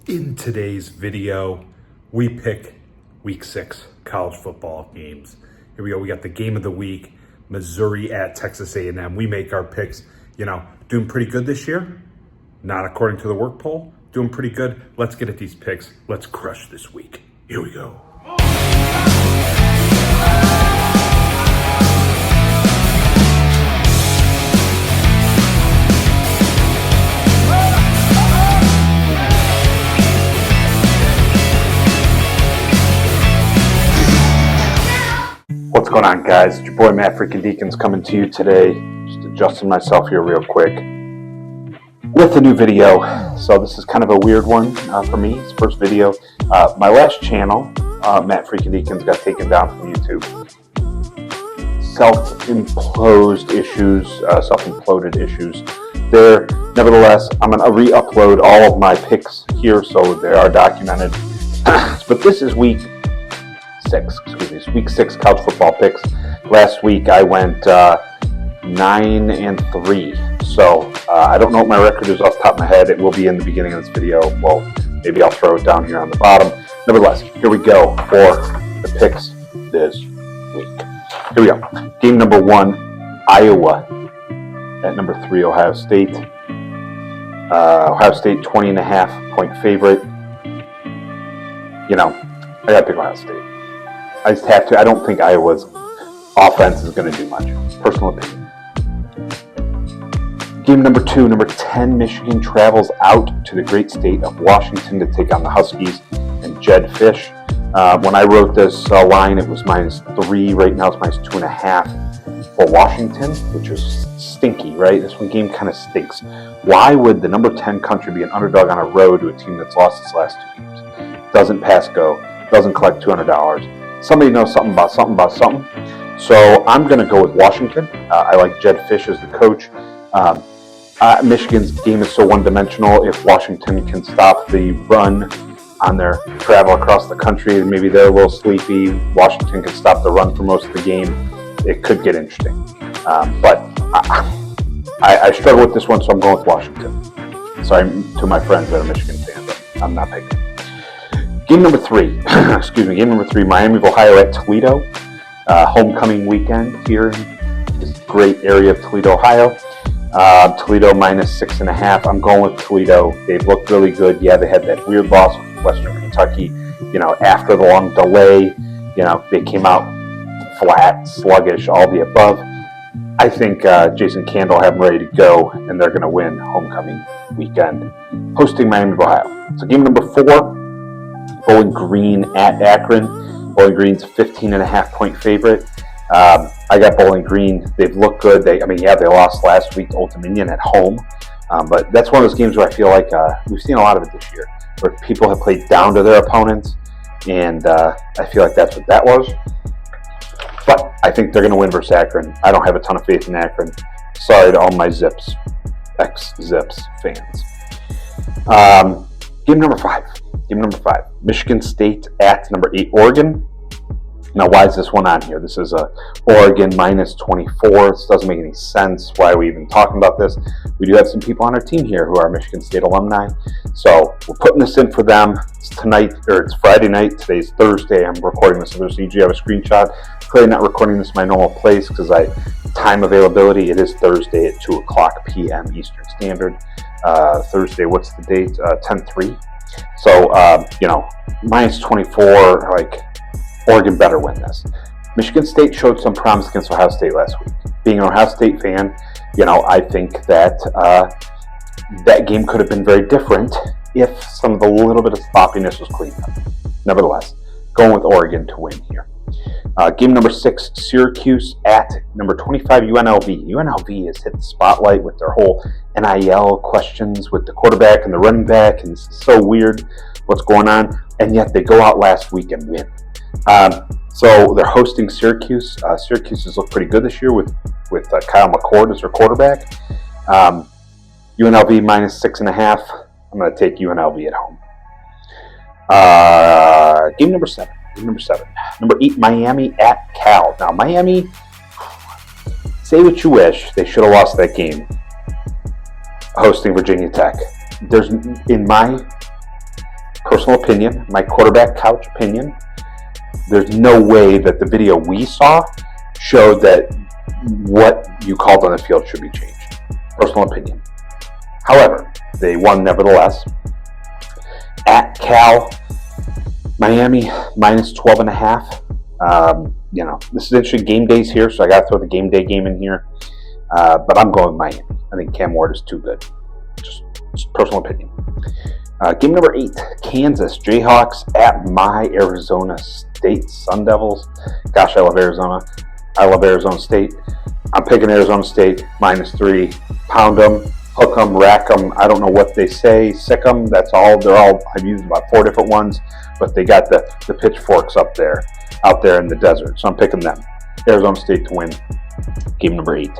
In today's video, we pick week 6 college football games. Here we go. We got the game of the week, Missouri at Texas A&M. We make our picks, doing pretty good this year. Not according to the work poll, doing pretty good. Let's get at these picks. Let's crush this week. Here we go. What's going on, guys? It's your boy Freakin Deakins coming to you today. Just adjusting myself here real quick with a new video. So this is kind of a weird one for me. It's the first video. My last channel, Freakin Deakins, got taken down from YouTube. Self-imploded issues there. Nevertheless, I'm going to re-upload all of my picks here so they are documented. But this is week 6 college football picks. Last week I went 9-3. So I don't know what my record is off the top of my head. It will be in the beginning of this video. Well, maybe I'll throw it down here on the bottom. Nevertheless, here we go for the picks this week. Here we go. Game number 1, Iowa at number 3, Ohio State. Ohio State 20.5-point favorite. I gotta pick Ohio State. I just have to. I don't think Iowa's offense is going to do much. Personal opinion. Game number 2, number 10, Michigan travels out to the great state of Washington to take on the Huskies and Jed Fish. When I wrote this line, it was -3. Right now it's -2.5 for Washington, which is stinky, right? This one game kind of stinks. Why would the number 10 country be an underdog on a road to a team that's lost its last 2 games? Doesn't pass go, doesn't collect $200. Somebody knows something about something. So I'm going to go with Washington. I like Jed Fish as the coach. Michigan's game is so one-dimensional. If Washington can stop the run on their travel across the country, maybe they're a little sleepy. Washington can stop the run for most of the game. It could get interesting. But I struggle with this one, so I'm going with Washington. Sorry to my friends that are Michigan fans, but I'm not picking. Game number 3, Miami of Ohio at Toledo. Homecoming weekend here in this great area of Toledo, Ohio. Toledo -6.5. I'm going with Toledo. They've looked really good. Yeah, they had that weird loss with Western Kentucky. After the long delay, they came out flat, sluggish, all the above. I think Jason Candle have them ready to go, and they're going to win homecoming weekend, hosting Miami of Ohio. So game number 4. Bowling Green at Akron. Bowling Green's 15.5-point favorite. I got Bowling Green. They've looked good. They lost last week to Old Dominion at home. But that's one of those games where I feel like we've seen a lot of it this year, where people have played down to their opponents, and I feel like that's what that was. But I think they're going to win versus Akron. I don't have a ton of faith in Akron. Sorry to all my ex-Zips fans. Game number 5. Michigan State at number 8, Oregon. Now, why is this one on here? This is Oregon -24. This doesn't make any sense. Why are we even talking about this? We do have some people on our team here who are Michigan State alumni. So we're putting this in for them. It's Friday night. Today's Thursday. I'm recording this. So there's usually have a screenshot. Clearly not recording this in my normal place because time availability. It is Thursday at 2:00 p.m. Eastern Standard. Thursday, what's the date? 10/3. So, -24, Oregon better win this. Michigan State showed some promise against Ohio State last week. Being an Ohio State fan, I think that that game could have been very different if some of the little bit of sloppiness was cleaned up. Nevertheless, going with Oregon to win here. Game number 6, Syracuse at number 25, UNLV. UNLV has hit the spotlight with their whole NIL questions with the quarterback and the running back, and it's so weird what's going on, and yet they go out last week and win. So they're hosting Syracuse. Syracuse has looked pretty good this year with Kyle McCord as their quarterback. UNLV -6.5. I'm going to take UNLV at home. Game number 7. Number 8, Miami at Cal. Now, Miami, say what you wish, they should have lost that game hosting Virginia Tech. There's, in my personal opinion, my quarterback couch opinion, there's no way that the video we saw showed that what you called on the field should be changed. Personal opinion. However, they won nevertheless. At Cal, Miami minus 12.5. This is interesting. Game day's here, so I got to throw the game day game in here. But I'm going with Miami. I think Cam Ward is too good. Just personal opinion. Game number 8, Kansas Jayhawks at my Arizona State Sun Devils. Gosh, I love Arizona. I love Arizona State. I'm picking Arizona State minus 3. Pound them, hook them, rack them. I don't know what they say. Sick them. That's all. I've used about 4 different ones, but they got the pitchforks out there in the desert. So I'm picking them. Arizona State to win. Game number 8.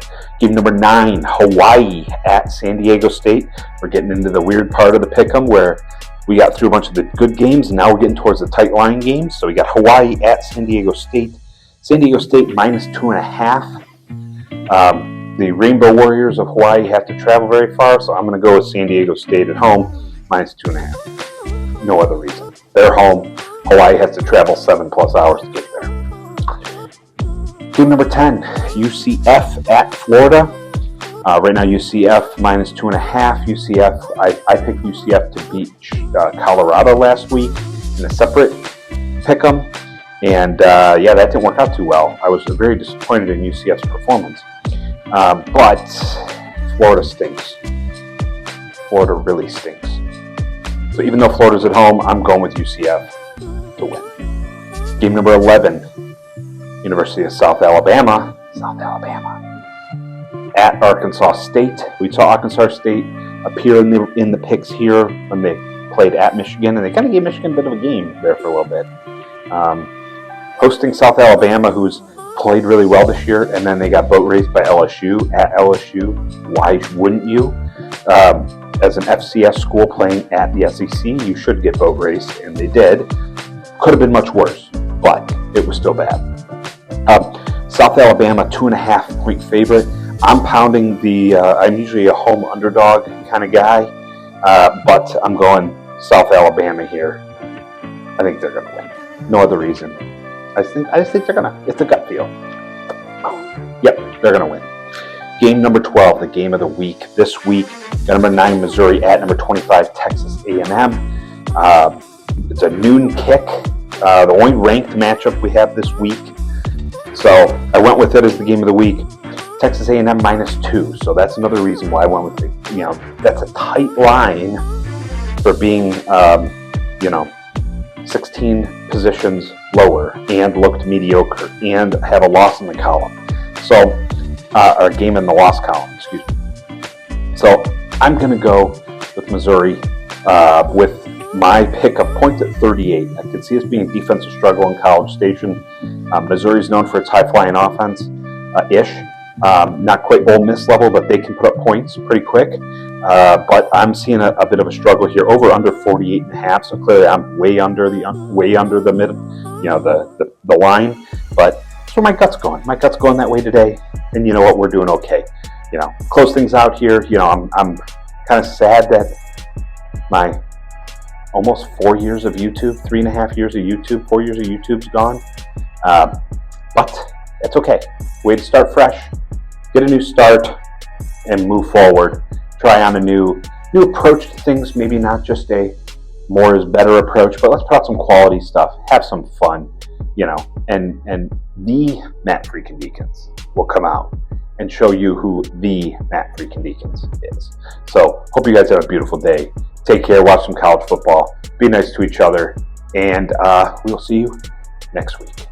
Game number 9, Hawaii at San Diego State. We're getting into the weird part of the pick'em where we got through a bunch of the good games, and now we're getting towards the tight line games. So we got Hawaii at San Diego State. San Diego State minus 2.5. The Rainbow Warriors of Hawaii have to travel very far, so I'm going to go with San Diego State at home, minus 2.5. No other reason. They're home. Hawaii has to travel 7+ hours to get there. Game number 10, UCF at Florida. Right now, UCF minus 2.5. UCF, I picked UCF to beat Colorado last week in a separate pick'em. And that didn't work out too well. I was very disappointed in UCF's performance. But Florida stinks. Florida really stinks. So even though Florida's at home, I'm going with UCF to win. Game number 11, University of South Alabama at Arkansas State. We saw Arkansas State appear in the picks here when they played at Michigan, and they kind of gave Michigan a bit of a game there for a little bit. Hosting South Alabama, who's played really well this year, and then they got boat raced by LSU at LSU. Why wouldn't you? As an FCS school playing at the SEC, you should get boat raced, and they did. Could have been much worse, but it was still bad. South Alabama, 2.5 point favorite. I'm pounding I'm usually a home underdog kind of guy, but I'm going South Alabama here. I think they're going to win. No other reason. I just think they're going to. It's a gut feel. Yep, they're going to win. Game number 12, the game of the week. This week, number 9, Missouri at number 25, Texas A&M. It's a noon kick. The only ranked matchup we have this week. So I went with it as the game of the week. Texas A&M minus 2. So that's another reason why I went with it. That's a tight line for being, 16 positions lower and looked mediocre and have a loss in the column. So, or a game in the loss column, excuse me. So I'm going to go with Missouri with my pick of points at 38. I can see this being a defensive struggle in College Station. Missouri is known for its high-flying offense, ish. Not quite Ole Miss level, but they can put up points pretty quick. But I'm seeing a bit of a struggle here, over under 48.5. So clearly, I'm way under the mid, the line. But that's where my gut's going. My gut's going that way today, and you know what? We're doing okay. Close things out here. I'm kind of sad that my almost 4 years of YouTube, 3.5 years of YouTube, 4 years of YouTube's gone. But it's okay. Way to start fresh, get a new start, and move forward. Try on a new approach to things. Maybe not just a more is better approach, but let's put out some quality stuff. Have some fun, And the Mattfreakin Deakins will come out and show you who the Mattfreakin Deakins is. So hope you guys have a beautiful day. Take care. Watch some college football. Be nice to each other, and we'll see you next week.